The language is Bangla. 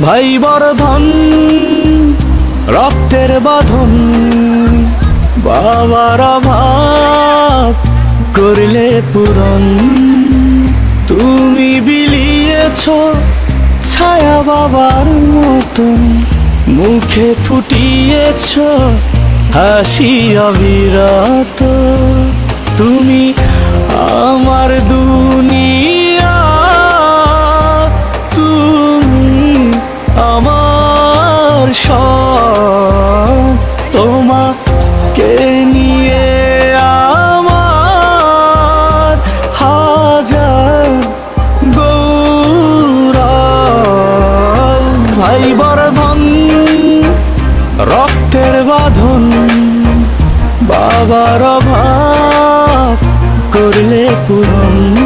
ভাই বর্ধন রক্তের বাঁধন, বাবার অভাব করলে পূরণ। তুমি বিলিয়েছ ছায়া বাবার মতন, মুখে ফুটিয়েছ হাসি অবিরত। তুমি আমার দুনিয়া, তুমি আমার সব। তোমাকে নিয়ে আমার হাজার গৌরব। ভাই বর্ধন রক্তের বাঁধন, বাবার অভাব করলে পূরণ।